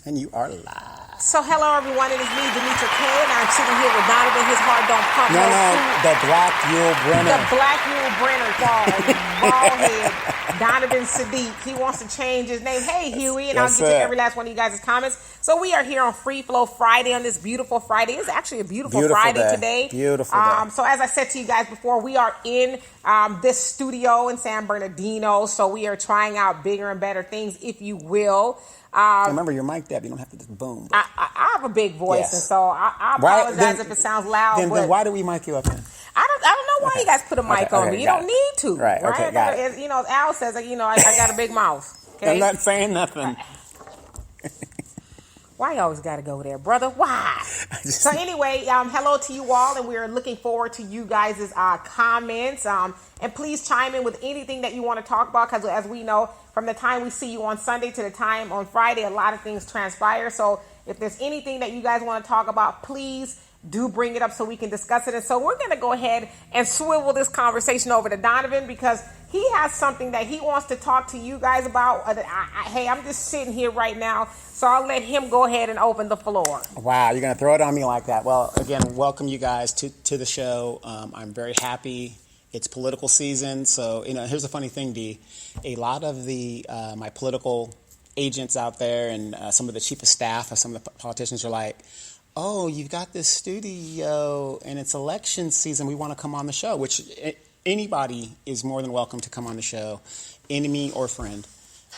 And you are live. So hello everyone, it is me, Demetra K, and I'm sitting here with Donovan. His heart don't pump. No, the Black Yul Brenner. The Black Yul Brenner, bald head, Donovan Sadiq. He wants to change his name. Hey Huey, and Yes, I'll get sir. to every last one of you guys' comments. So we are here on Free Flow Friday on this beautiful Friday. It's actually a beautiful Friday day. today. Beautiful day. So as I said to you guys before, we are in this studio in San Bernardino. So we are trying out bigger and better things, if you will. Remember, you're mic'd up. You don't have to just boom. I have a big voice, Yes. and so I apologize if it sounds loud. Then why do we mic you up then? I don't know why you guys put a mic on me. You don't need to. Right, okay, got it. You know, as Al says, I got a big mouth. Okay? I'm not saying nothing. Why you always got to go there, brother? Why? So anyway, hello to you all, and we're looking forward to you guys' comments. And please chime in with anything that you want to talk about, because as we know, from the time we see you on Sunday to the time on Friday, a lot of things transpire. So if there's anything that you guys want to talk about, please do bring it up so we can discuss it. And so we're going to go ahead and swivel this conversation over to Donovan, because he has something that he wants to talk to you guys about. Hey, I'm just sitting here right now, so I'll let him go ahead and open the floor. Wow, you're going to throw it on me like that. Well, again, welcome you guys to the show. I'm very happy. It's political season, so here's the funny thing, D. A lot of the my political agents out there and some of the chief of staff of some of the politicians are like, "Oh, you've got this studio and it's election season. We want to come on the show," which anybody is more than welcome to come on the show, enemy or friend.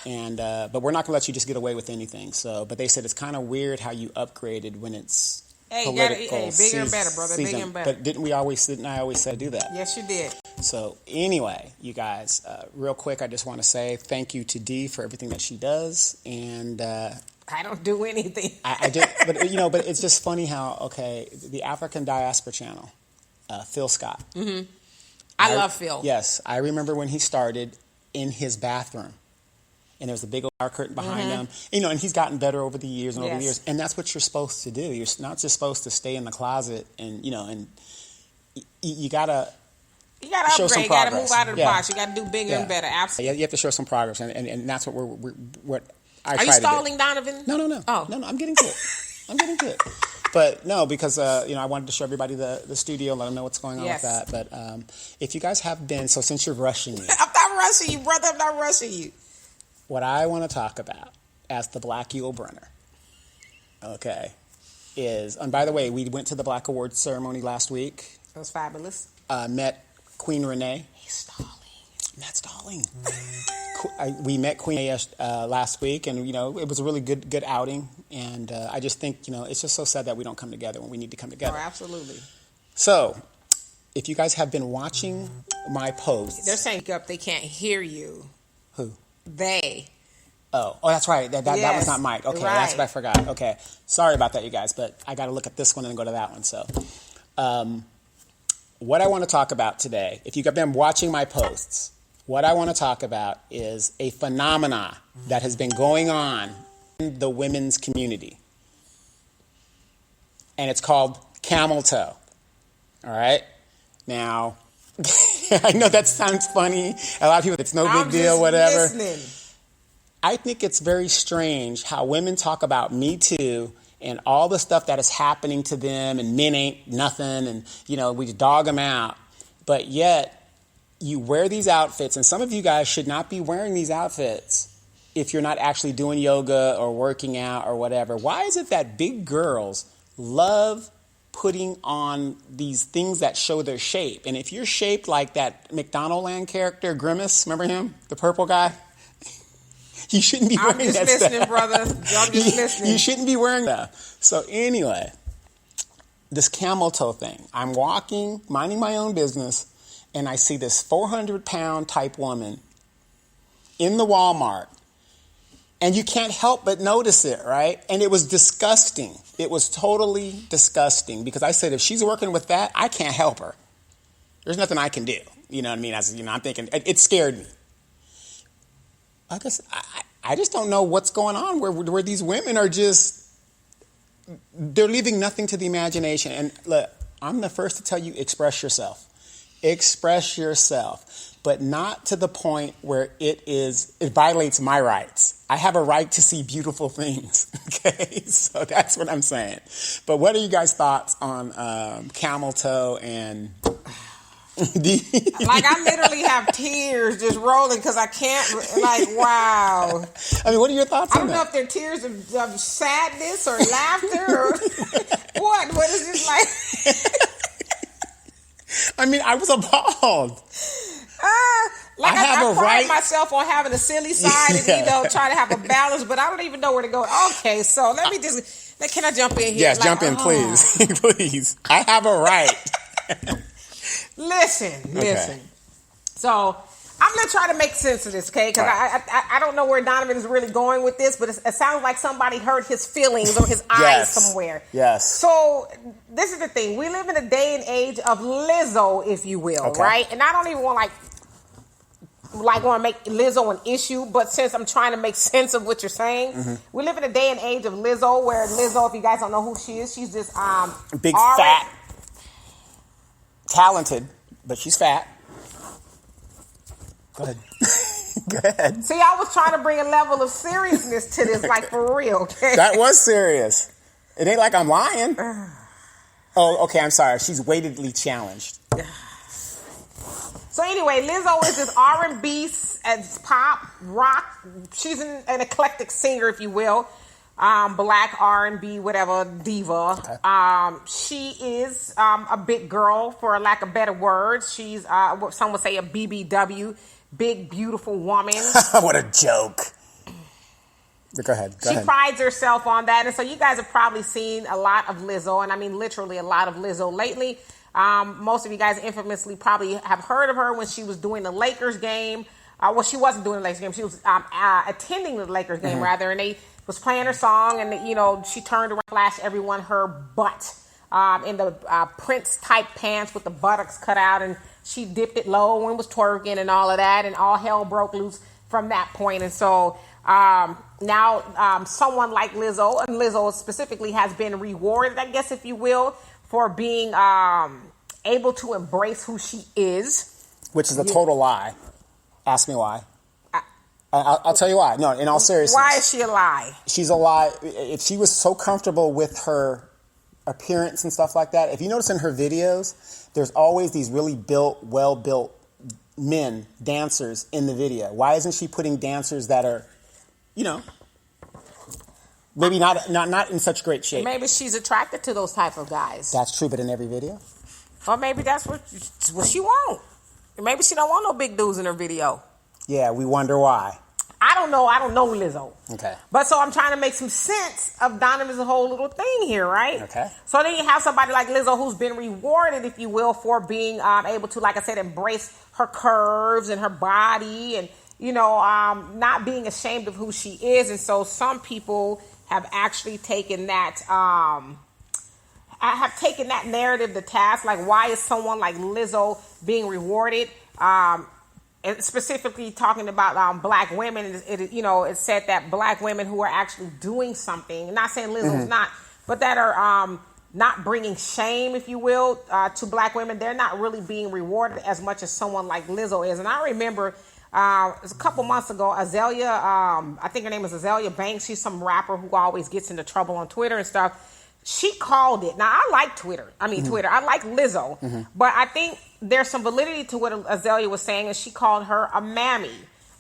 And but we're not going to let you just get away with anything. So, but they said it's kind of weird how you upgraded when it's political bigger and better, brother. Season. Bigger and better. But didn't I always say do that? Yes, you did. So anyway, you guys, real quick, I just want to say thank you to Dee for everything that she does, and I don't do anything. I did, but but it's just funny how the African Diaspora Channel, Phil Scott. Mm-hmm. I love Phil. Yes, I remember when he started in his bathroom, and there was a big old shower curtain behind him. And he's gotten better over the years and over the years, and that's what you're supposed to do. You're not just supposed to stay in the closet, and and you gotta. You got to upgrade. You got to move out of the box. You got to do bigger and better. Absolutely. Yeah, you have to show some progress, and that's what what I try to do. Are you stalling, Donovan? No. Oh. No, I'm getting to it. But no, because I wanted to show everybody the studio, let them know what's going on with that. But if you guys have been, so since you're rushing me. I'm not rushing you, brother. I'm not rushing you. What I want to talk about as the Black Yul Brenner, is, and by the way, we went to the Black Awards ceremony last week. It was fabulous. Met Queen Renee. He's stalling. I'm not stalling. We met Queen Renee last week, and it was a really good outing. And I just think it's just so sad that we don't come together when we need to come together. Oh, absolutely. So, if you guys have been watching my posts, they're saying up they can't hear you. Who? They. Oh, that's right. That was not Mike. Okay, right. That's what I forgot. Okay, sorry about that, you guys. But I got to look at this one and go to that one. So, what I want to talk about today, if you've been watching my posts, what I want to talk about is a phenomena that has been going on in the women's community. And it's called camel toe. All right? Now, I know that sounds funny. A lot of people, it's no big deal, whatever. Listening. I think it's very strange how women talk about Me Too and all the stuff that is happening to them, and men ain't nothing, and, we dog them out. But yet, you wear these outfits, and some of you guys should not be wearing these outfits if you're not actually doing yoga or working out or whatever. Why is it that big girls love putting on these things that show their shape? And if you're shaped like that McDonaldland character, Grimace, remember him? The purple guy? You shouldn't be wearing that stuff. I'm just listening, brother. I'm just listening. You shouldn't be wearing that. So anyway, this camel toe thing. I'm walking, minding my own business, and I see this 400-pound type woman in the Walmart, and you can't help but notice it, right? And it was disgusting. It was totally disgusting, because I said, if she's working with that, I can't help her. There's nothing I can do. You know what I mean? I'm thinking, it scared me. I guess I just don't know what's going on where these women are just, they're leaving nothing to the imagination. And look, I'm the first to tell you, express yourself. Express yourself, but not to the point where it violates my rights. I have a right to see beautiful things. Okay, so that's what I'm saying. But what are you guys' thoughts on camel toe and? Like, I literally have tears just rolling because I can't. Like, wow. I mean, what are your thoughts on that? I don't know if they're tears of sadness or laughter or what. What is this like? I mean, I was appalled. I pride myself on having a silly side and, try to have a balance, but I don't even know where to go. Okay, so let me just, can I jump in here? Yes, jump in, please. Please. I have a right. Listen. So I'm going to try to make sense of this, okay? Because I don't know where Donovan is really going with this, but it sounds like somebody hurt his feelings or his eyes somewhere. Yes. So this is the thing. We live in a day and age of Lizzo, if you will, right? And I don't even want to make Lizzo an issue, but since I'm trying to make sense of what you're saying, we live in a day and age of Lizzo, where Lizzo, if you guys don't know who she is, she's this big, fat, talented, but she's fat. Go ahead. Go ahead. See, I was trying to bring a level of seriousness to this, like, for real, okay? That was serious. It ain't like I'm lying. Oh, okay, I'm sorry. She's weightedly challenged. So anyway, Lizzo is this R&B, pop, rock. She's an eclectic singer, if you will. Black R&B, whatever, diva. Okay. She is a big girl, for lack of better words. She's, what some would say, a BBW. Big, beautiful woman. What a joke. Go ahead. She prides herself on that. And so you guys have probably seen a lot of Lizzo, and I mean literally a lot of Lizzo lately. Most of you guys infamously probably have heard of her when she was doing the Lakers game. Well, she wasn't doing the Lakers game. She was attending the Lakers game, rather, and they was playing her song, and, she turned around, flashed everyone her butt in the Prince-type pants with the buttocks cut out, and she dipped it low and was twerking and all of that, and all hell broke loose from that point. And so now someone like Lizzo, and Lizzo specifically, has been rewarded, I guess, if you will, for being able to embrace who she is. Which is a total lie. Ask me why. I'll tell you why. No, in all seriousness. Why is she a lie? She's a lie. If she was so comfortable with her appearance and stuff like that, if you notice in her videos, there's always these really well-built men, dancers in the video. Why isn't she putting dancers that are, maybe not in such great shape? Maybe she's attracted to those type of guys. That's true, but in every video? Or maybe that's what she wants. Maybe she don't want no big dudes in her video. Yeah, we wonder why. I don't know Lizzo. Okay. But so I'm trying to make some sense of Donovan's whole little thing here, right? Okay. So then you have somebody like Lizzo who's been rewarded, if you will, for being able to, like I said, embrace her curves and her body and, not being ashamed of who she is. And so some people have actually taken that narrative to task. Like, why is someone like Lizzo being rewarded? And specifically talking about black women, it said that black women who are actually doing something, not saying Lizzo's not, but that are not bringing shame, if you will, to black women, they're not really being rewarded as much as someone like Lizzo is. And I remember it was a couple months ago, Azalea, I think her name is Azalea Banks. She's some rapper who always gets into trouble on Twitter and stuff. She called it. Now, I like Twitter. Twitter. I like Lizzo. But I think there's some validity to what Azalea was saying, and she called her a mammy,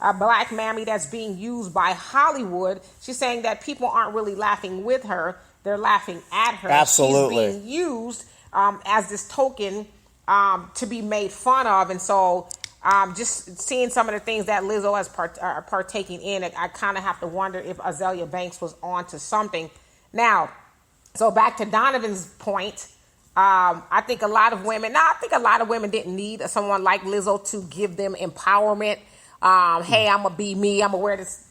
a black mammy that's being used by Hollywood. She's saying that people aren't really laughing with her. They're laughing at her. Absolutely. She's being used as this token to be made fun of. And so just seeing some of the things that Lizzo has partaking in, I kind of have to wonder if Azalea Banks was on to something. Now, so back to Donovan's point, I think a lot of women didn't need someone like Lizzo to give them empowerment. Hey, I'm going to be me. I'm going to wear this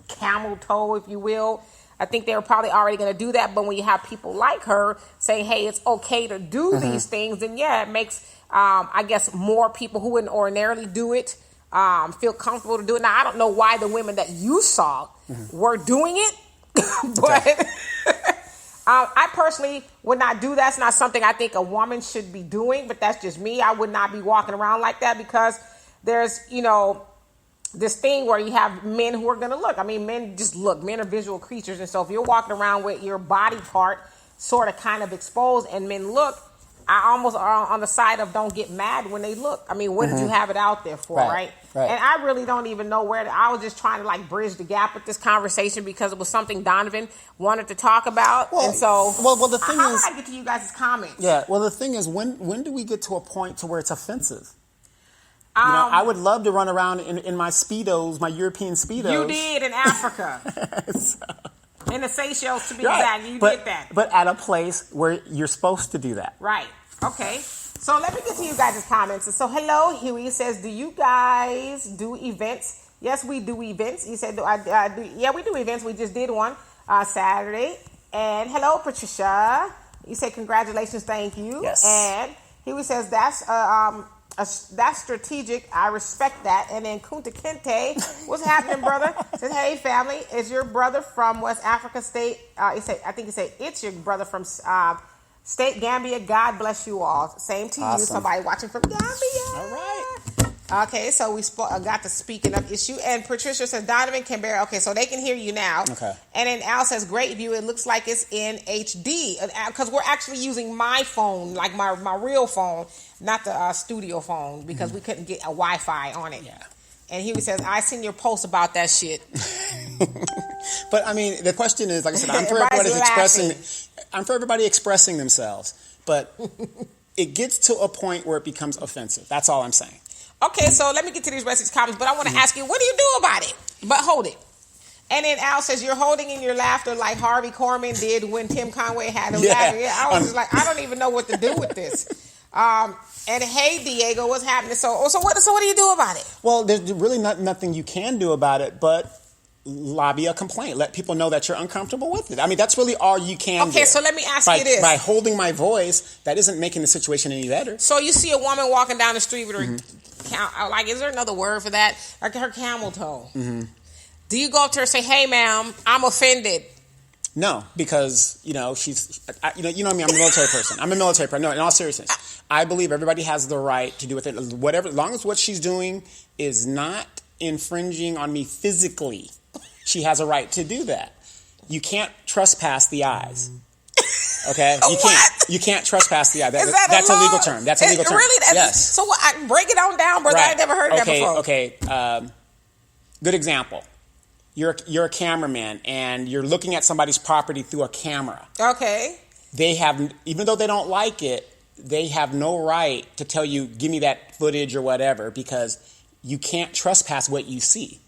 camel toe, if you will. I think they were probably already going to do that. But when you have people like her saying, hey, it's okay to do these things, then yeah, it makes, I guess, more people who wouldn't ordinarily do it feel comfortable to do it. Now, I don't know why the women that you saw were doing it, but... I personally would not do that. It's not something I think a woman should be doing, but that's just me. I would not be walking around like that because there's, this thing where you have men who are going to look. I mean, men just look. Men are visual creatures. And so if you're walking around with your body part sort of kind of exposed and men look, I almost are on the side of don't get mad when they look. I mean, what did you have it out there for, right? And I really don't even know I was just trying to like bridge the gap with this conversation because it was something Donovan wanted to talk about. Well, and so, the thing how is, do I get to you guys' comments? Yeah, well, the thing is, when do we get to a point to where it's offensive? I would love to run around in my Speedos, my European Speedos. You did in Africa. In the Seychelles, to be exact. You did that. But at a place where you're supposed to do that. Right. Okay. So let me get to you guys' comments. So hello, Huey says, do you guys do events? Yes, we do events. He said, yeah, we do events. We just did one Saturday. And hello, Patricia. You said, congratulations, thank you. Yes. And Huey says, that's strategic. I respect that. And then Kunta Kinte, what's happening, brother? Says, hey, family, is your brother from West Africa State? I think he said, it's your brother from State Gambia. God bless you all. Same to you. Somebody watching from Gambia. All right. Okay, so we got the speaking of issue. And Patricia says, Donovan can bear. Okay, so they can hear you now. Okay. And then Al says, great view. It looks like it's in HD. Because we're actually using my phone, like my real phone, not the studio phone, because we couldn't get a Wi-Fi on it. Yeah. And he says, I seen your post about that shit. But I mean, the question is, like I said, I'm for everybody expressing themselves. But it gets to a point where it becomes offensive. That's all I'm saying. Okay, so let me get to these rest of these comments, but I want to ask you, what do you do about it? But hold it. And then Al says, you're holding in your laughter like Harvey Korman did when Tim Conway had him laughing. Yeah, I was just like, I don't even know what to do with this. And hey, Diego, what's happening? So what do you do about it? Well, there's really nothing you can do about it, but lobby a complaint. Let people know that you're uncomfortable with it. I mean, that's really all you can do. Okay, so let me ask you this. By holding my voice, that isn't making the situation any better. So you see a woman walking down the street with her, is there another word for that? Like her camel toe. Mm-hmm. Do you go up to her and say, hey, ma'am, I'm offended? No, because, she's, you know me, I'm a military person. No, in all seriousness, I believe everybody has the right to do with it, whatever, as long as what she's doing is not infringing on me physically. She has a right to do that. You can't trespass the eyes. Okay? You can't trespass the eye. That's a legal term. That's a legal term. Really? Yes. So I break it on down, brother. Right. I never heard of that before. Okay. Good example. You're a cameraman and you're looking at somebody's property through a camera. Okay. They have, even though they don't like it, they have no right to tell you, give me that footage or whatever, because you can't trespass what you see.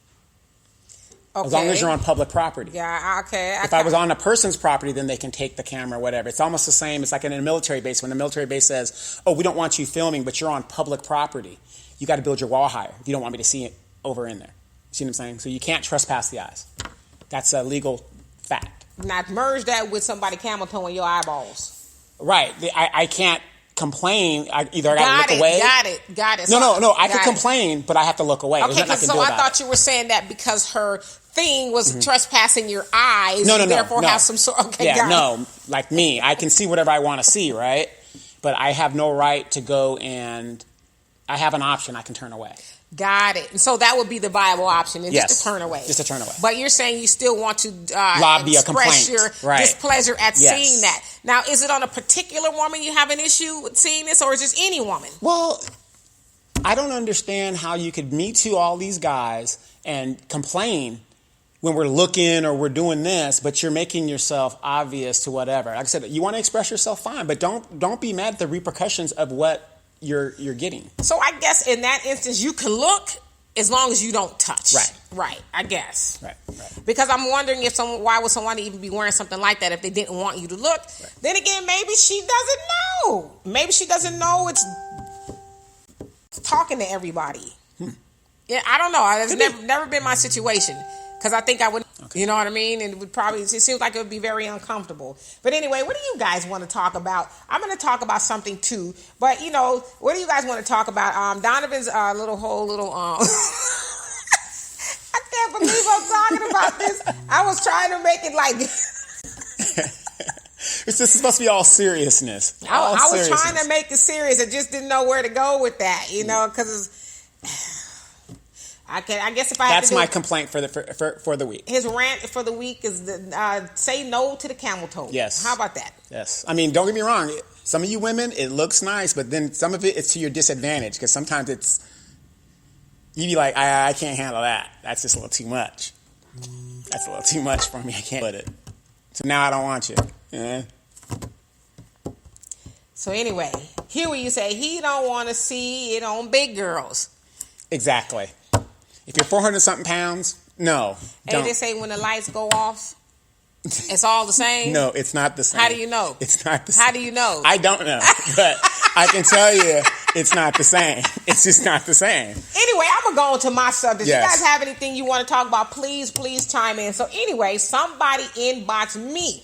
Okay. As long as you're on public property. Yeah, okay. If I was on a person's property, then they can take the camera or whatever. It's almost the same. It's like in a military base. When the military base says, oh, we don't want you filming, but you're on public property, you got to build your wall higher if you don't want me to see it over in there. See what I'm saying? So you can't trespass the eyes. That's a legal fact. Now merge that with somebody camel toeing your eyeballs. Right. I can't complain. Either I got to look away. Got it. No. I can complain, but I have to look away. Okay, I thought you were saying that because her thing was trespassing your eyes. No. Therefore, have some sort. Okay, like me, I can see whatever I want to see, right? But I have no right to go and I have an option. I can turn away. Got it. And so that would be the viable option, just to turn away. Just to turn away. But you're saying you still want to lobby a complaint. Express your displeasure at seeing that. Now, is it on a particular woman you have an issue with seeing this, or is this any woman? Well, I don't understand how you could Me Too all these guys and complain when we're looking or we're doing this, but you're making yourself obvious to whatever. Like I said, you want to express yourself, fine, but don't be mad at the repercussions of what you're getting. So I guess in that instance, you can look as long as you don't touch. Right. I guess. Right. Because I'm wondering why would someone even be wearing something like that if they didn't want you to look? Right. Then again, maybe she doesn't know. Maybe she doesn't know it's talking to everybody. Yeah, I don't know. It's never been my situation. Because I think I would, you know what I mean? And it seems like it would be very uncomfortable. But anyway, what do you guys want to talk about? I'm going to talk about something too. But, what do you guys want to talk about? Donovan's I can't believe I'm talking about this. I was trying to make it like This is supposed to be all seriousness. I was trying to make it serious. I just didn't know where to go with that, because I guess if I had That's my complaint for the week. His rant for the week is say no to the camel toe. Yes. How about that? Yes. I mean, don't get me wrong. Some of you women, it looks nice, but then some of it is to your disadvantage because sometimes you be like, I can't handle that. That's just a little too much. That's a little too much for me. I can't put it. So now I don't want you. Yeah. So anyway, here where you say he don't want to see it on big girls. Exactly. If you're 400-something pounds, no. And they say when the lights go off, it's all the same? No, it's not the same. How do you know? It's not the same. How do you know? I don't know, but I can tell you it's not the same. It's just not the same. Anyway, I'm going to go on to my subject. Yes. You guys have anything you want to talk about, please chime in. So anyway, somebody inboxed me,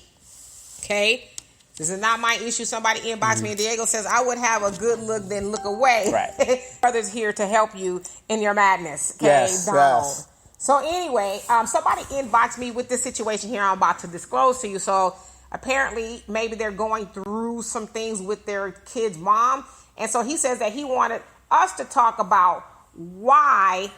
okay? This is not my issue. Somebody inboxed me, and Diego says, I would have a good look, then look away. Right. Brother's here to help you in your madness, okay? Yes, Donald. yes. So anyway, somebody inboxed me with this situation here I'm about to disclose to you. So apparently, maybe they're going through some things with their kid's mom. And so he says that he wanted us to talk about why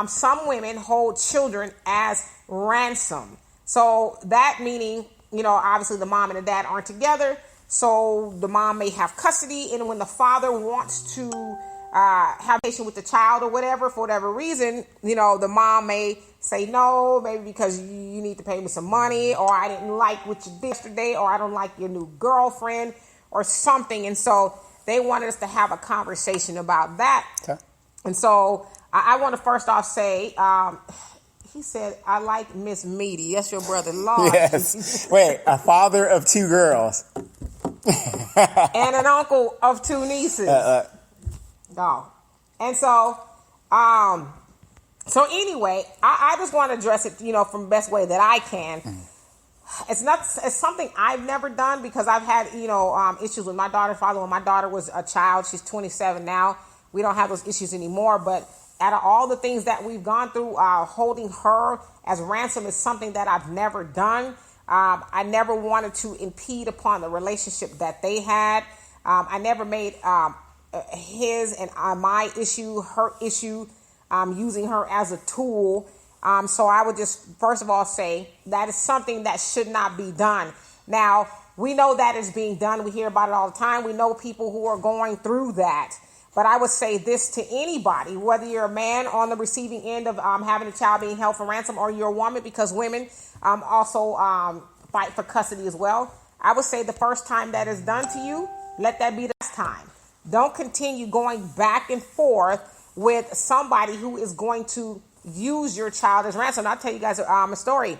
some women hold children as ransom. So that meaning, obviously the mom and the dad aren't together. So the mom may have custody. And when the father wants to have patient with the child or whatever, for whatever reason, the mom may say no, maybe because you need to pay me some money, or I didn't like what you did yesterday, or I don't like your new girlfriend or something. And so they wanted us to have a conversation about that. Okay. And so I want to first off say, he said, I like Miss Meaty. That's your brother-in-law. Yes. Wait, a father of 2 girls. And an uncle of 2 nieces. No. And so, anyway, I just want to address it, from the best way that I can. It's something I've never done because I've had, issues with my daughter's father when my daughter was a child. She's 27 now. We don't have those issues anymore. But out of all the things that we've gone through, holding her as ransom is something that I've never done. I never wanted to impede upon the relationship that they had. I never made his and my issue, her issue, using her as a tool. So I would just, first of all, say that is something that should not be done. Now, we know that is being done. We hear about it all the time. We know people who are going through that. But I would say this to anybody, whether you're a man on the receiving end of having a child being held for ransom, or you're a woman, because women also fight for custody as well. I would say the first time that is done to you, let that be the last time. Don't continue going back and forth with somebody who is going to use your child as ransom. I'll tell you guys a story.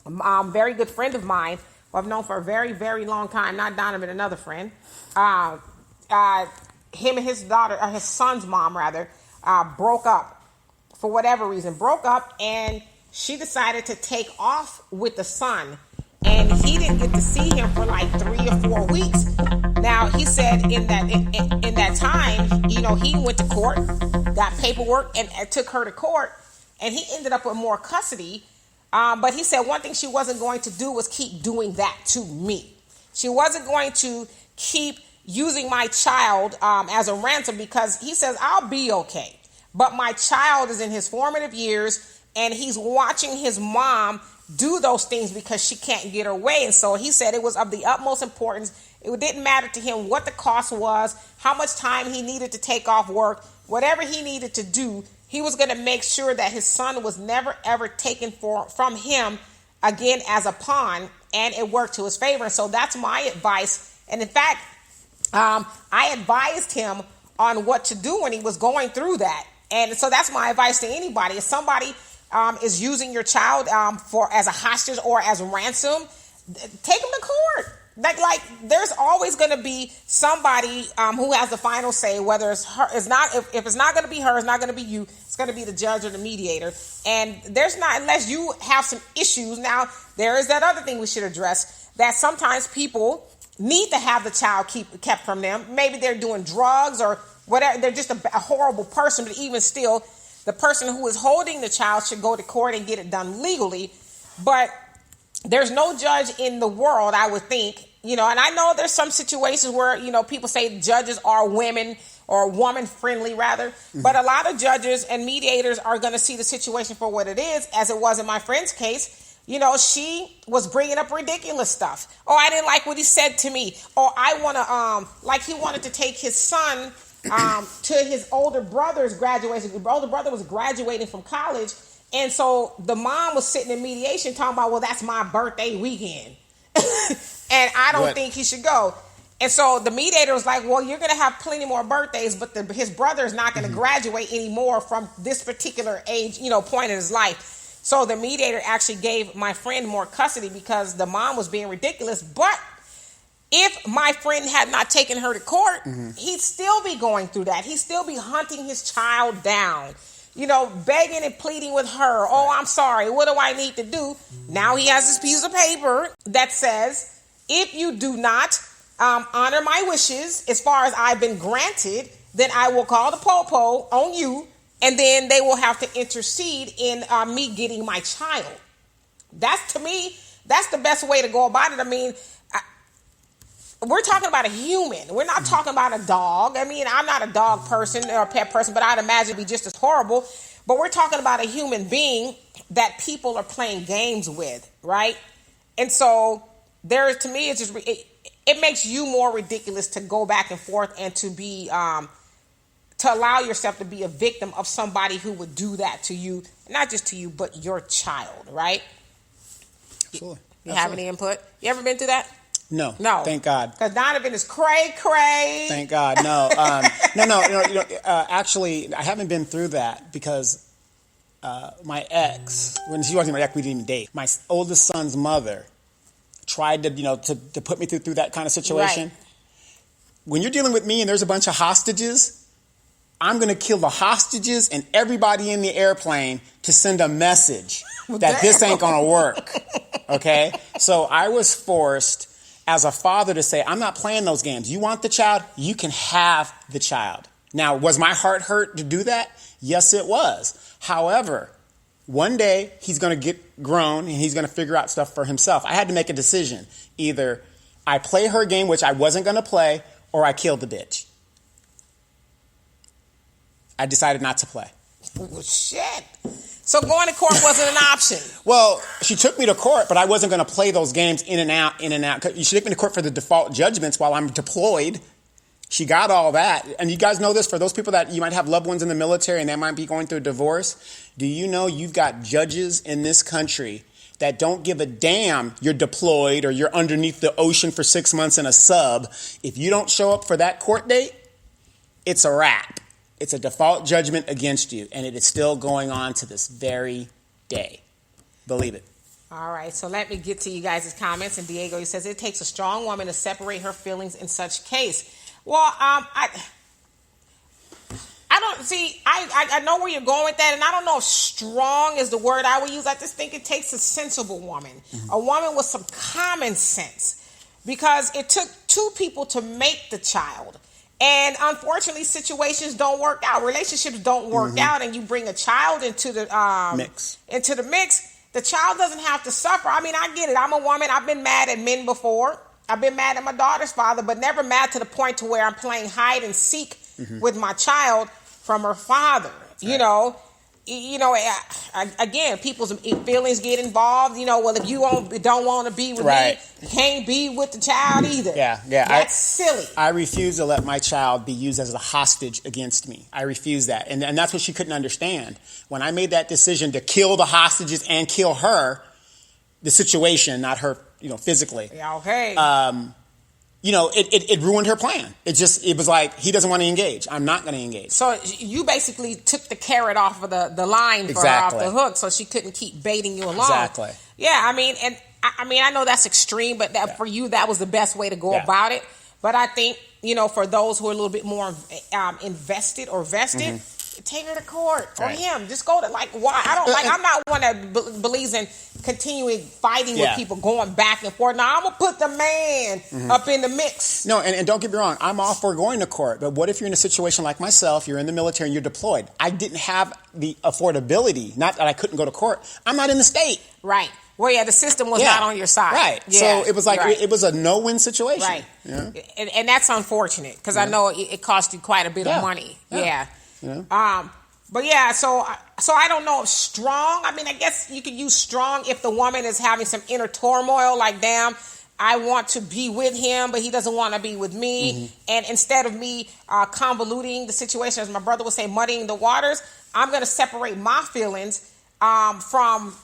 A very good friend of mine, who I've known for a very, very long time, not Donovan, another friend, him and his daughter, or his son's mom rather, broke up for whatever reason. Broke up, and she decided to take off with the son. And he didn't get to see him for like 3 or 4 weeks. Now, he said in that time, he went to court, got paperwork, and took her to court, and he ended up with more custody. But he said one thing she wasn't going to do was keep doing that to me. She wasn't going to keep using my child as a ransom, because he says, I'll be okay. But my child is in his formative years, and he's watching his mom do those things because she can't get her way. And so he said it was of the utmost importance. It didn't matter to him what the cost was, how much time he needed to take off work, whatever he needed to do. He was going to make sure that his son was never, ever taken from him again as a pawn, and it worked to his favor. And so that's my advice. And in fact, I advised him on what to do when he was going through that. And so that's my advice to anybody. If somebody is using your child as a hostage or as ransom, take them to court. Like there's always going to be somebody who has the final say, whether it's her, if it's not going to be her, it's not going to be you, it's going to be the judge or the mediator. And there's not, unless you have some issues. Now, there is that other thing we should address, that sometimes people need to have the child kept from them. Maybe they're doing drugs or whatever. They're just a horrible person, but even still, the person who is holding the child should go to court and get it done legally. But there's no judge in the world, I would think, and I know there's some situations where, people say judges are women or woman friendly rather, but a lot of judges and mediators are going to see the situation for what it is, as it was in my friend's case. She was bringing up ridiculous stuff. Oh, I didn't like what he said to me. Or I want to, like he wanted to take his son to his older brother's graduation. The older brother was graduating from college. And so the mom was sitting in mediation talking about, well, that's my birthday weekend. And I don't think he should go. And so the mediator was like, well, you're going to have plenty more birthdays, but his brother is not going to graduate anymore from this particular age, point in his life. So the mediator actually gave my friend more custody because the mom was being ridiculous. But if my friend had not taken her to court, he'd still be going through that. He'd still be hunting his child down, begging and pleading with her. Oh, I'm sorry. What do I need to do? Now he has this piece of paper that says, if you do not honor my wishes as far as I've been granted, then I will call the popo on you. And then they will have to intercede in me getting my child. To me, that's the best way to go about it. I mean, we're talking about a human. We're not talking about a dog. I mean, I'm not a dog person or a pet person, but I'd imagine it'd be just as horrible. But we're talking about a human being that people are playing games with, right? And so to me, it's just it makes you more ridiculous to go back and forth and to be to allow yourself to be a victim of somebody who would do that to you, not just to you, but your child, right? Absolutely. You have any input? You ever been through that? No. Thank God. Because Donovan is cray. Thank God. No. Actually, I haven't been through that because my ex, when she wasn't my ex, we didn't even date. My oldest son's mother tried to, to put me through that kind of situation. Right. When you're dealing with me and there's a bunch of hostages, I'm going to kill the hostages and everybody in the airplane to send a message that this ain't going to work. Okay? So I was forced as a father to say, I'm not playing those games. You want the child? You can have the child. Now, was my heart hurt to do that? Yes, it was. However, one day he's going to get grown and he's going to figure out stuff for himself. I had to make a decision. Either I play her game, which I wasn't going to play, or I kill the bitch. I decided not to play. Oh, shit. So going to court wasn't an option. Well, she took me to court, but I wasn't going to play those games in and out. You should take me to court for the default judgments while I'm deployed. She got all that. And you guys know this, for those people that you might have loved ones in the military and they might be going through a divorce. Do you know you've got judges in this country that don't give a damn you're deployed or you're underneath the ocean for 6 months in a sub? If you don't show up for that court date, it's a wrap. It's a default judgment against you, and it is still going on to this very day. Believe it. All right, so let me get to you guys' comments. And Diego, he says, it takes a strong woman to separate her feelings in such case. Well, I don't see, I know where you're going with that, and I don't know if strong is the word I would use. I just think it takes a sensible woman, a woman with some common sense, because it took two people to make the child. And unfortunately, situations don't work out. Relationships don't work out, and you bring a child into the mix. The child doesn't have to suffer. I mean, I get it. I'm a woman. I've been mad at men before. I've been mad at my daughter's father, but never mad to the point to where I'm playing hide and seek with my child from her father. Right. Again, people's feelings get involved. Well, if you don't want to be with me, you can't be with the child either. Yeah. That's silly. I refuse to let my child be used as a hostage against me. I refuse that. And that's what she couldn't understand. When I made that decision to kill the hostages and kill her, the situation, not her, physically. Yeah, okay. It ruined her plan. It was like, he doesn't want to engage. I'm not going to engage. So you basically took the carrot off of the line for her off the hook, so she couldn't keep baiting you along. Exactly. Yeah, I know that's extreme, but for you, that was the best way to go about it. But I think, for those who are a little bit more invested or vested, take her to court or him. Just go to why? I'm not one that believes in continuing fighting with people, going back and forth. Now I'm gonna put the man up in the mix. No, and don't get me wrong, I'm all for going to court. But what if you're in a situation like myself? You're in the military and you're deployed. I didn't have the affordability. Not that I couldn't go to court. I'm not in the state. Right. Well, yeah, the system was not on your side. Right. Yeah, so it was like, it was a no-win situation. Right. Yeah. And that's unfortunate because I know it cost you quite a bit of money. Yeah. But yeah, so I don't know if strong, I mean, I guess you could use strong if the woman is having some inner turmoil, like, damn, I want to be with him, but he doesn't want to be with me. And instead of me convoluting the situation, as my brother would say, muddying the waters, I'm going to separate my feelings from,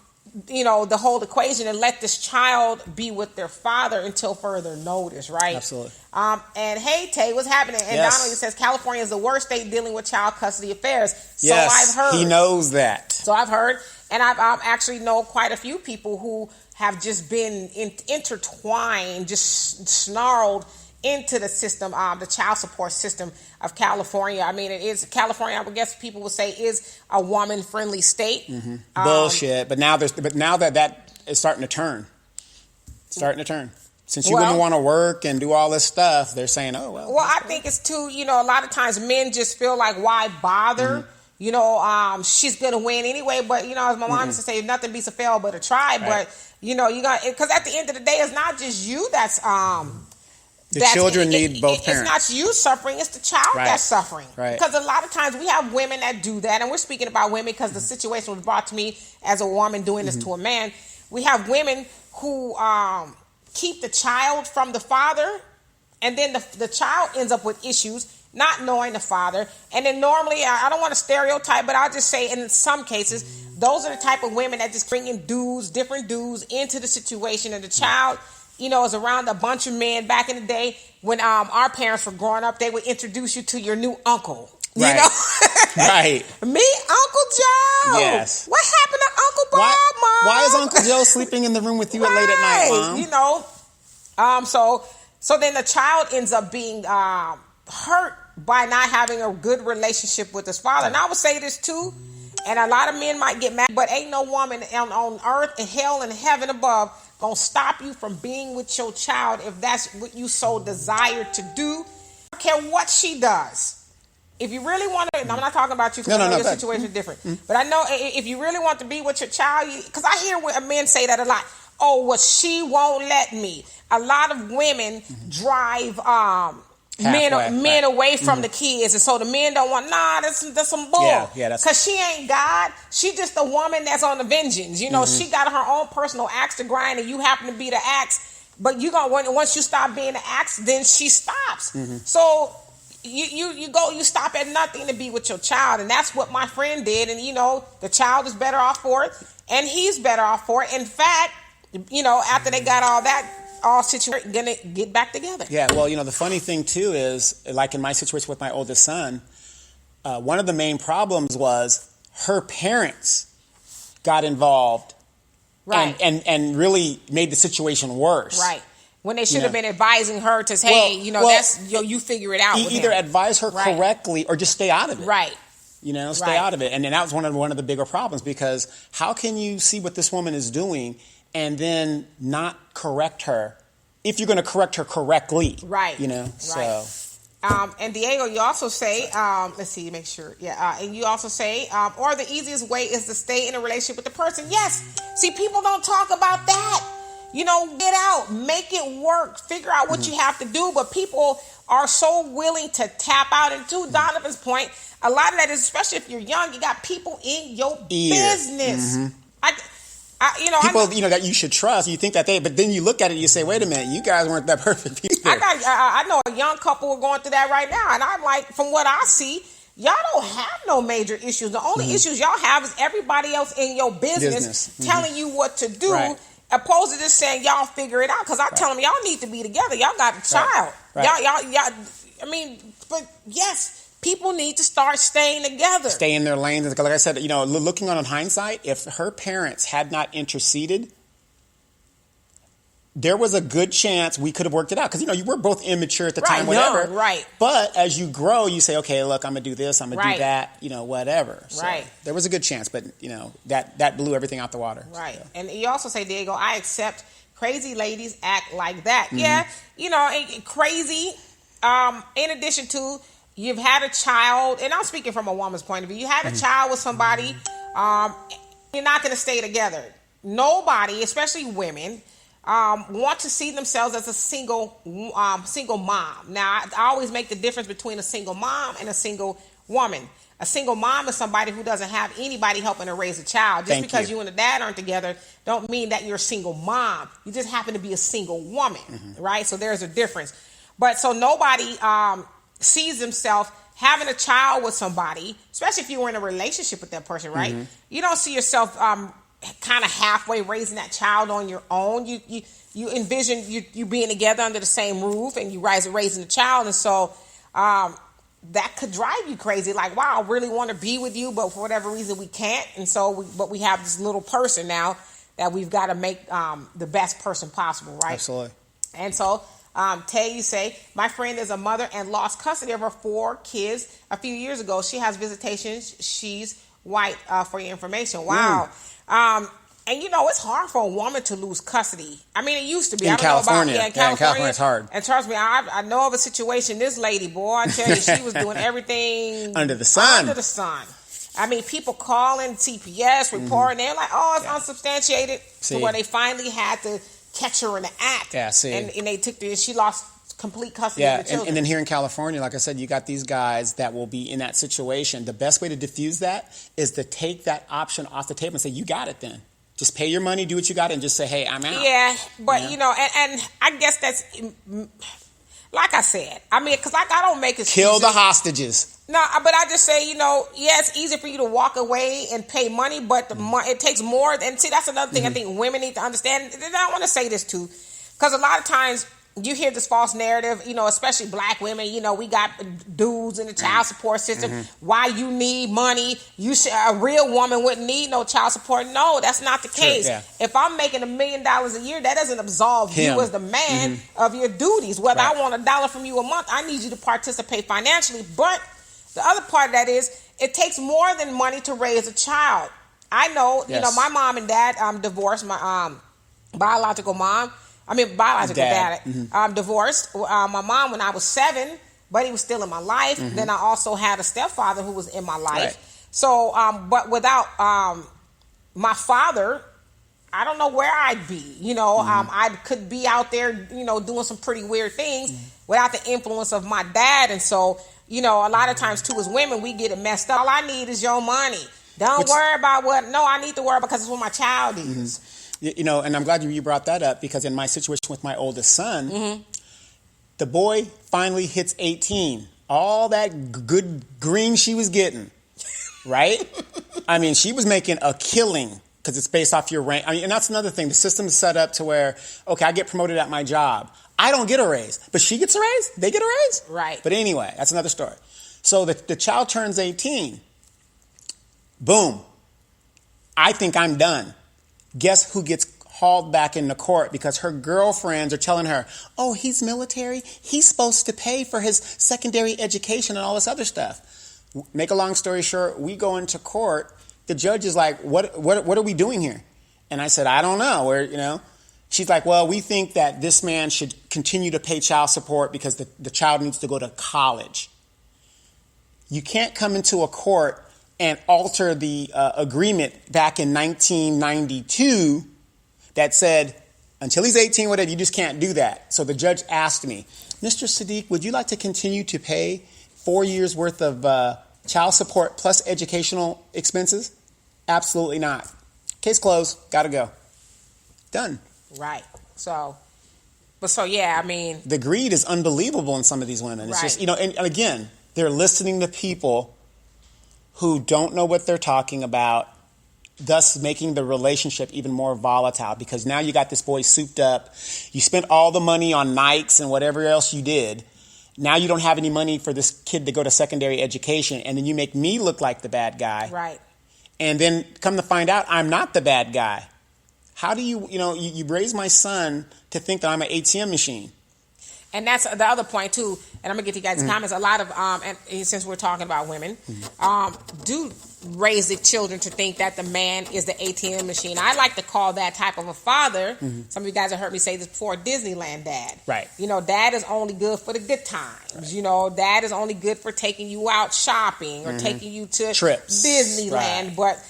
the whole equation and let this child be with their father until further notice, right? Absolutely. And hey, Tay, what's happening? And Donald says California is the worst state dealing with child custody affairs. So I've heard. He knows that. So I've heard, and I've actually know quite a few people who have just been intertwined, just snarled into the system, the child support system of California. I mean, it is California. I would guess people would say is a woman-friendly state. Bullshit. But now that is starting to turn. Since you wouldn't want to work and do all this stuff, they're saying, oh, well. Well, I think it's too, a lot of times men just feel like, why bother? She's going to win anyway. But, as my mom used to say, nothing beats a fail but a try. Right. But, you got, because at the end of the day, it's not just you that's, the children need both parents. It's not you suffering, it's the child that's suffering. Right. Because a lot of times we have women that do that, and we're speaking about women because the situation was brought to me as a woman doing this to a man. We have women who keep the child from the father, and then the child ends up with issues, not knowing the father. And then normally, I don't want to stereotype, but I'll just say in some cases, those are the type of women that just bring in different dudes into the situation, and the child is around a bunch of men. Back in the day when our parents were growing up, they would introduce you to your new uncle. Right. Right. Me, Uncle Joe. Yes. What happened to Uncle Bob, Mom? Why is Uncle Joe sleeping in the room with you late at night, Mom? So then the child ends up being hurt by not having a good relationship with his father. And I would say this too, and a lot of men might get mad, but ain't no woman on earth and hell and heaven above gonna stop you from being with your child if that's what you so desire to do. I don't care what she does. If you really want to, and I'm not talking about you because I know your situation is different, but I know if you really want to be with your child, because I hear men say that a lot. Oh, well, she won't let me. A lot of women drive men away from the kids, and so the men don't want. That's some bull. Yeah, because she ain't God. She just a woman that's on the vengeance. She got her own personal axe to grind, and you happen to be the axe. But once you stop being the axe, then she stops. So you stop at nothing to be with your child, and that's what my friend did. And the child is better off for it, and he's better off for it. In fact, after they got all that. All situated, gonna get back together. Yeah, well, the funny thing too is, like in my situation with my oldest son, one of the main problems was her parents got involved, right, and really made the situation worse. Right, when they should have been advising her to say, you figure it out. Either advise her correctly or just stay out of it. Right. Stay out of it, and then that was one of the bigger problems, because how can you see what this woman is doing and then not correct her if you're going to correct her correctly? Right. So. And Diego, you also say, let's see, make sure. Yeah. And you also say, or the easiest way is to stay in a relationship with the person. Yes. See, people don't talk about that. Get out, make it work, figure out what you have to do. But people are so willing to tap out. And to Donovan's point, a lot of that is, especially if you're young, you got people in your business. People, that you should trust. You think that but then you look at it and you say, wait a minute, you guys weren't that perfect either. I know a young couple are going through that right now, and I'm like, from what I see, y'all don't have no major issues. The only issues y'all have is everybody else in your business. Telling you what to do, opposed to just saying y'all figure it out. Because I tell them y'all need to be together. Y'all got a child. Y'all. I mean, but yes. People need to start staying together. Stay in their lanes. Like I said, looking on in hindsight, if her parents had not interceded, there was a good chance we could have worked it out. Because, you were both immature at the time, whatever. Right. But as you grow, you say, okay, look, I'm going to do this, I'm going to do that, whatever. So there was a good chance, but, that blew everything out the water. Right. So. And you also say, Diego, I accept crazy ladies act like that. Yeah, crazy, in addition to... You've had a child, and I'm speaking from a woman's point of view. You had a child with somebody, you're not going to stay together. nobody, especially women, want to see themselves as a single mom. Now, I always make the difference between a single mom and a single woman. A single mom is somebody who doesn't have anybody helping to raise a child. Just because you and the dad aren't together don't mean that you're a single mom. You just happen to be a single woman, right? So there's a difference. But so nobody sees themselves having a child with somebody, especially if you were in a relationship with that person, right? You don't see yourself kind of halfway raising that child on your own. You envision you being together under the same roof and you raising a child. And so that could drive you crazy. Like, wow, I really want to be with you, but for whatever reason we can't. And so, but we have this little person now that we've got to make the best person possible, right? Absolutely. And so, Tay, you say, my friend is a mother and lost custody of her 4 kids a few years ago. She has visitations. She's white, for your information. Wow. And it's hard for a woman to lose custody. I mean, it used to be. In California. In California, it's hard. And trust me, I know of a situation. This lady, boy, I tell you, she was doing everything under the sun. I mean, people calling CPS, reporting. They're like, oh, it's unsubstantiated. To where they finally had to catch her in the act. Yeah, see. And they took she lost complete custody of the children. And then here in California, like I said, you got these guys that will be in that situation. The best way to diffuse that is to take that option off the table and say, you got it then. Just pay your money, do what you got, and just say, hey, I'm out. Yeah, but, and I guess that's, like I said, I mean, because I don't make excuses. Kill the hostages. No, but I just say, it's easy for you to walk away and pay money, but it takes more. And see, that's another thing I think women need to understand. And I want to say this too, because a lot of times you hear this false narrative, especially black women, we got dudes in the child support system. Why you need money? A real woman wouldn't need no child support. No, that's not the case. Yeah. If I'm making $1 million a year, that doesn't absolve you as the man of your duties. Whether I want $1 from you a month, I need you to participate financially. But the other part of that is it takes more than money to raise a child. I know, my mom and dad divorced. My biological dad divorced. My mom when I was 7, but he was still in my life. Then I also had a stepfather who was in my life. Right. So, but without my father, I don't know where I'd be. I could be out there, doing some pretty weird things without the influence of my dad. And so, a lot of times too, as women, we get it messed up. All I need is your money. Don't worry about I need to worry about because it's what my child is. And I'm glad you brought that up because in my situation with my oldest son, the boy finally hits 18. All that good green she was getting, right? I mean, she was making a killing because it's based off your rank. I mean, and that's another thing. The system is set up to where, okay, I get promoted at my job. I don't get a raise, but she gets a raise. They get a raise. Right. But anyway, that's another story. So the child turns 18. Boom. I think I'm done. Guess who gets hauled back into court because her girlfriends are telling her, oh, he's military. He's supposed to pay for his secondary education and all this other stuff. Make a long story short, we go into court. The judge is like, what are we doing here? And I said, I don't know. She's like, well, we think that this man should continue to pay child support because the child needs to go to college. You can't come into a court and alter the agreement back in 1992 that said, until he's 18, whatever, you just can't do that. So the judge asked me, Mr. Sadiq, would you like to continue to pay 4 years worth of child support plus educational expenses? Absolutely not. Case closed. Got to go. Done. Right. So yeah, I mean. The greed is unbelievable in some of these women. It's right. just, and again, they're listening to people who don't know what they're talking about, thus making the relationship even more volatile because now you got this boy souped up. You spent all the money on Nikes and whatever else you did. Now you don't have any money for this kid to go to secondary education, and then you make me look like the bad guy. Right. And then come to find out I'm not the bad guy. How do you raise my son to think that I'm an ATM machine? And that's the other point too. And I'm gonna get to you guys' comments. A lot of and since we're talking about women, do raise the children to think that the man is the ATM machine. I like to call that type of a father. Some of you guys have heard me say this before. Disneyland dad. Right. Dad is only good for the good times. Right. Dad is only good for taking you out shopping or taking you to trips. Disneyland. Right. But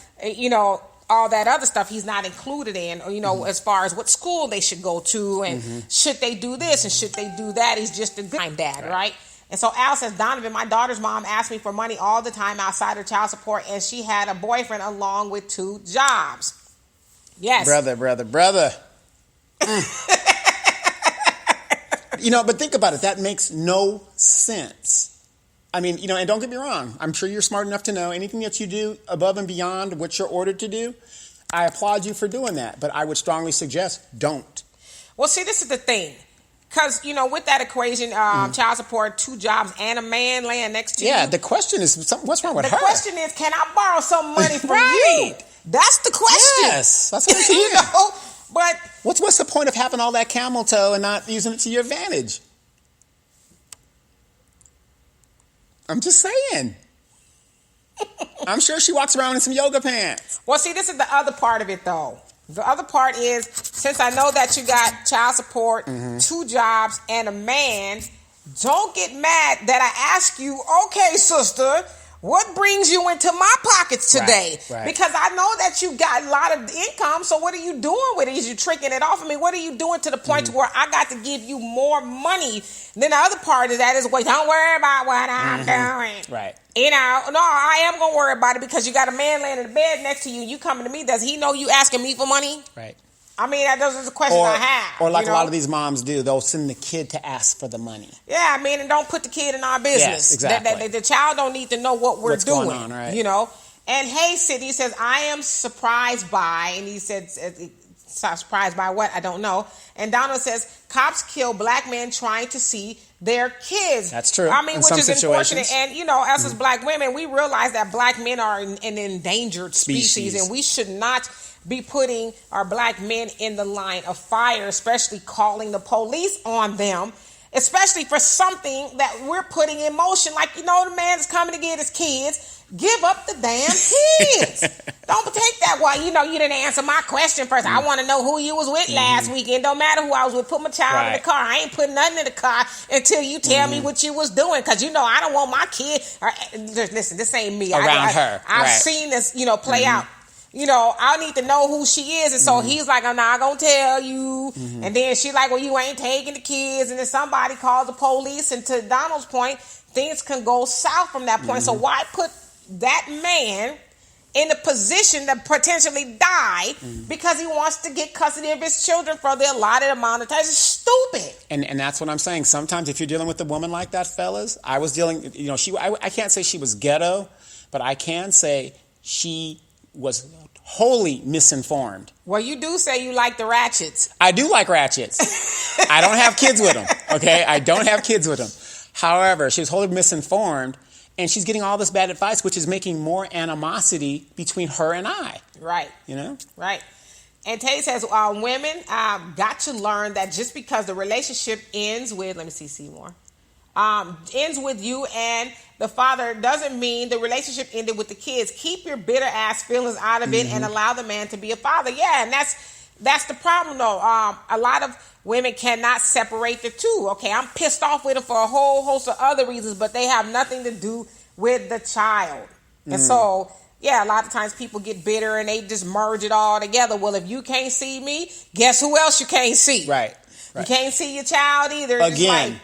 all that other stuff he's not included in, or, as far as what school they should go to and should they do this and should they do that. He's just a good dad, right? And so Al says, Donovan, my daughter's mom asked me for money all the time outside of child support, and she had a boyfriend along with 2 jobs. Yes. Brother. But think about it. That makes no sense. I mean, and don't get me wrong. I'm sure you're smart enough to know anything that you do above and beyond what you're ordered to do. I applaud you for doing that, but I would strongly suggest don't. Well, see, this is the thing. Because, with that equation, child support, 2 jobs, and a man laying next to you. Yeah, the question is, what's wrong with her? The question is, can I borrow some money from you? That's the question. Yes, that's what I'm saying. But what's the point of having all that camel toe and not using it to your advantage? I'm just saying. I'm sure she walks around in some yoga pants. Well, see, this is the other part of it, though. The other part is, since I know that you got child support, 2 jobs, and a man, don't get mad that I ask you, okay, sister, what brings you into my pockets today? Right. Because I know that you got a lot of income, so what are you doing with it? Is you tricking it off of me? What are you doing to the point to where I got to give you more money? And then the other part of that is, wait, don't worry about what I'm doing. Right. No, I am going to worry about it because you got a man laying in the bed next to you. You coming to me. Does he know you asking me for money? Right. I mean, those are the questions I have. Or like a lot of these moms do, they'll send the kid to ask for the money. Yeah, I mean, and don't put the kid in our business. Yes, exactly. The child don't need to know what we're What's doing. going on, right? And hey, Sid, he says, I am surprised by, and he said, surprised by what? I don't know. And Donald says, cops kill black men trying to see their kids. That's true. I mean, in which some is situations. unfortunate. And, us as black women, we realize that black men are an endangered species, and we should not be putting our black men in the line of fire, especially calling the police on them, especially for something that we're putting in motion. Like, the man is coming to get his kids. Give up the damn kids. Don't take that while you didn't answer my question first. I want to know who you was with last weekend. Don't matter who I was with. Put my child in the car. I ain't putting nothing in the car until you tell me what you was doing. Because I don't want my kid. Listen, this ain't me. Around her. I've seen this, play out. I need to know who she is. And so he's like, I'm not going to tell you. And then she like, well, you ain't taking the kids. And then somebody calls the police. And to Donald's point, things can go south from that point. So why put that man in a position to potentially die because he wants to get custody of his children for the allotted amount of time? It's stupid. And that's what I'm saying. Sometimes if you're dealing with a woman like that, fellas, I was dealing, I can't say she was ghetto, but I can say she was wholly misinformed. Well, you do say you like the ratchets. I do like ratchets. I don't have kids with them, okay? I don't have kids with them. However, she was wholly misinformed, and she's getting all this bad advice, which is making more animosity between her and I. Right. Right. And Tay says, women got to learn that just because the relationship ends with, let me see Seymour, ends with you and the father doesn't mean the relationship ended with the kids. Keep your bitter ass feelings out of it and allow the man to be a father. Yeah, and that's the problem though. A lot of women cannot separate the two. Okay, I'm pissed off with him for a whole host of other reasons, but they have nothing to do with the child. And so, yeah, a lot of times people get bitter and they just merge it all together. Well, if you can't see me, guess who else you can't see? Right. You can't see your child either. Again,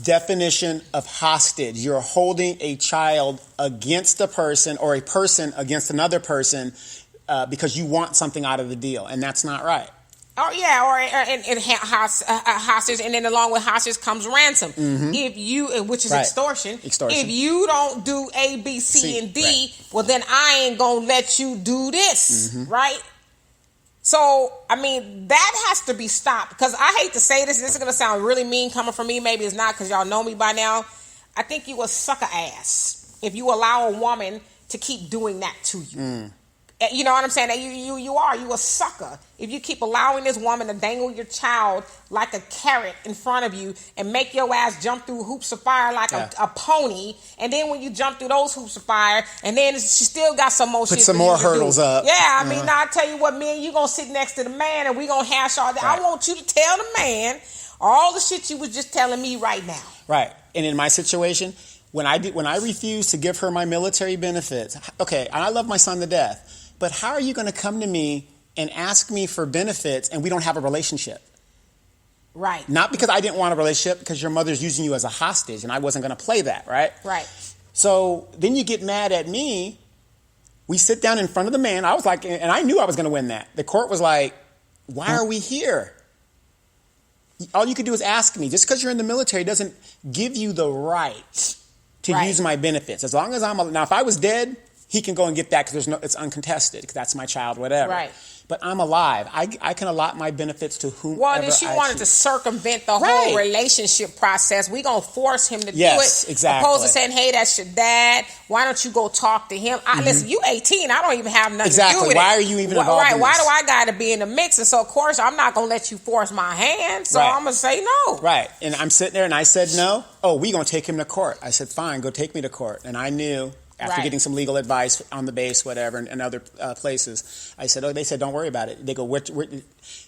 definition of hostage. You're holding a child against a person or a person against another person because you want something out of the deal, and that's not right. Oh yeah, hostage, and then along with hostage comes ransom. If you, which is extortion. If you don't do A, B, C, and D, well then I ain't gonna let you do this, right? So I mean that has to be stopped because I hate to say this. This is gonna sound really mean coming from me. Maybe it's not because y'all know me by now. I think you a sucker ass if you allow a woman to keep doing that to you. You know what I'm saying? That you are a sucker if you keep allowing this woman to dangle your child like a carrot in front of you and make your ass jump through hoops of fire like a pony. And then when you jump through those hoops of fire, and then she still got some more shit. Put some more hurdles up. Yeah, I mean, now I tell you what, man, you gonna sit next to the man and we gonna hash all that. I want you to tell the man all the shit you was just telling me right now. Right, and in my situation, when I refused to give her my military benefits, okay, and I love my son to death. but how are you going to come to me and ask me for benefits and we don't have a relationship? Right. Not because I didn't want a relationship, because your mother's using you as a hostage, and I wasn't going to play that, right? Right. So then you get mad at me. We sit down in front of the man. I was like, and I knew I was going to win that. The court was like, why are we here? All you could do is ask me. Just because you're in the military doesn't give you the right to use my benefits. As long as now, if I was dead, he can go and get that because it's uncontested, because that's my child, whatever. Right. But I'm alive. I can allot my benefits to whomever. Well, then she wanted to circumvent the whole relationship process. We gonna force him to do it. Exactly. Opposed to saying, "Hey, that's your dad. Why don't you go talk to him?" Listen, you 18. I don't even have nothing to do with it. Why are you even involved in this? Why do I got to be in the mix? And so, of course, I'm not gonna let you force my hand. So I'm gonna say no. Right. And I'm sitting there, and I said no. Oh, we gonna take him to court. I said, fine, go take me to court. And I knew. After getting some legal advice on the base, whatever, and other places, I said, they said, don't worry about it. They go,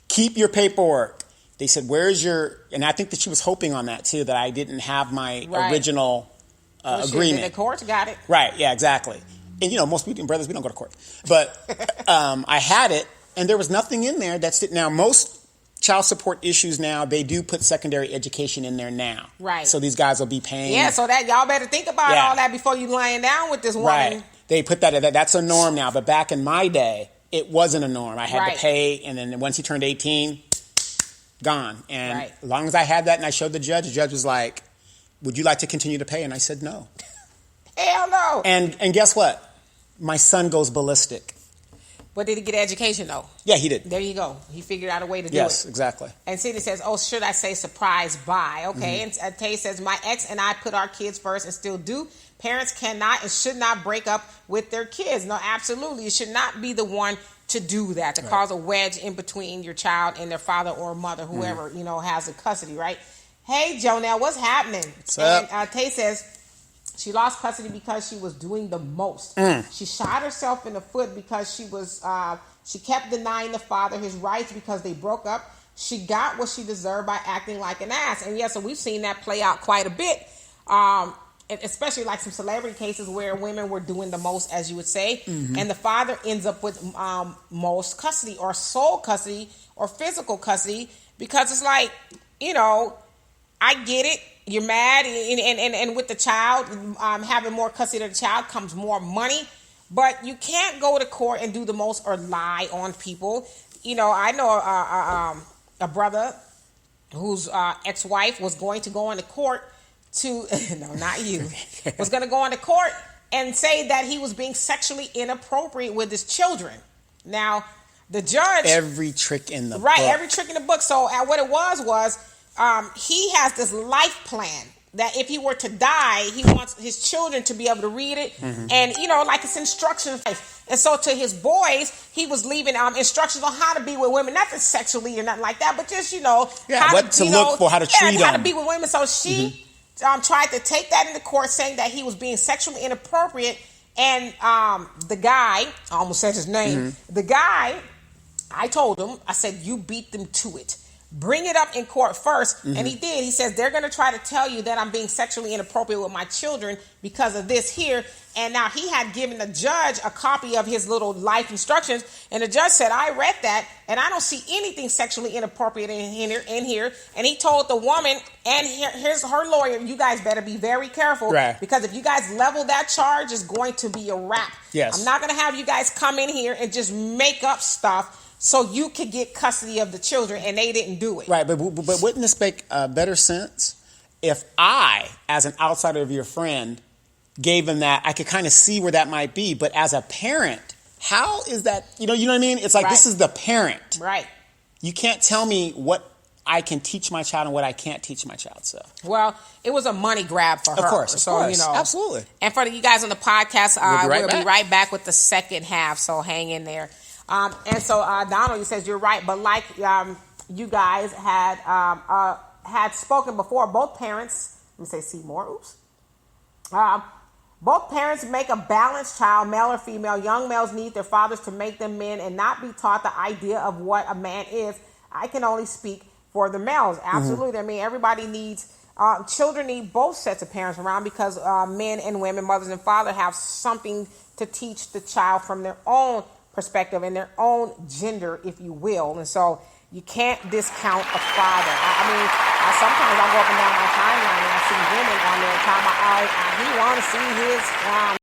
keep your paperwork. They said, where's your, and I think that she was hoping on that too, that I didn't have my original agreement. The court got it. Right, yeah, exactly. And most brothers, we don't go to court. But I had it, and there was nothing in there that's, now most child support issues now, they do put secondary education in there now. Right. So these guys will be paying. Yeah, so that y'all better think about all that before you laying down with this woman. Right. They put that's a norm now. But back in my day, it wasn't a norm. I had to pay, and then once he turned 18, gone. And as long as I had that and I showed the judge was like, would you like to continue to pay? And I said no. Hell no. And guess what? My son goes ballistic. But did he get education, though? Yeah, he did. There you go. He figured out a way to do it. Yes, exactly. And Cindy says, oh, should I say surprise buy? Okay. And Tay says, my ex and I put our kids first and still do. Parents cannot and should not break up with their kids. No, absolutely. You should not be the one to do that, to cause a wedge in between your child and their father or mother, whoever, has the custody, right? Hey, Jonelle, what's happening? What's up? And Tay says, she lost custody because she was doing the most. She shot herself in the foot because she kept denying the father his rights because they broke up. She got what she deserved by acting like an ass. And so we've seen that play out quite a bit, especially like some celebrity cases where women were doing the most, as you would say, and the father ends up with most custody or sole custody or physical custody, because it's like, I get it. You're mad, and with the child, having more custody of the child comes more money. But you can't go to court and do the most or lie on people. I know a brother whose ex-wife was going to go into court to, no, not you, was going to go into court and say that he was being sexually inappropriate with his children. Now, the judge... Every trick in the book. Right, every trick in the book. So what it was... he has this life plan that if he were to die, he wants his children to be able to read it, and like it's instructions. And so to his boys, he was leaving instructions on how to be with women, nothing sexually or nothing like that, but just how to look for, how to treat them, how to be with women. So she tried to take that into court, saying that he was being sexually inappropriate, and the guy, I almost said his name, the guy, I told him, I said, you beat them to it. Bring it up in court first. And he did. He says, they're going to try to tell you that I'm being sexually inappropriate with my children because of this here. And now he had given the judge a copy of his little life instructions. And the judge said, I read that, and I don't see anything sexually inappropriate in here. And he told the woman and here's her lawyer, you guys better be very careful. Right. Because if you guys level that charge, it's going to be a wrap. Yes. I'm not going to have you guys come in here and just make up stuff so you could get custody of the children, and they didn't do it. Right, but wouldn't this make better sense if I, as an outsider of your friend, gave him that? I could kind of see where that might be, but as a parent, how is that? You know what I mean? It's like This is the parent. Right. You can't tell me what I can teach my child and what I can't teach my child. So, well, it was a money grab for her. Of course, absolutely. And for you guys on the podcast, we'll be right back with the second half. So hang in there. And so Donald, he says you're right, but like you guys had spoken before, both parents. Let me say Seymour. Oops. Both parents make a balanced child, male or female. Young males need their fathers to make them men and not be taught the idea of what a man is. I can only speak for the males. Absolutely. I mean, everybody needs. Children need both sets of parents around because men and women, mothers and fathers, have something to teach the child from their own perspective and their own gender, if you will. And so you can't discount a father. I mean, sometimes I go up and down my timeline and I see women on there talking about, he want to see his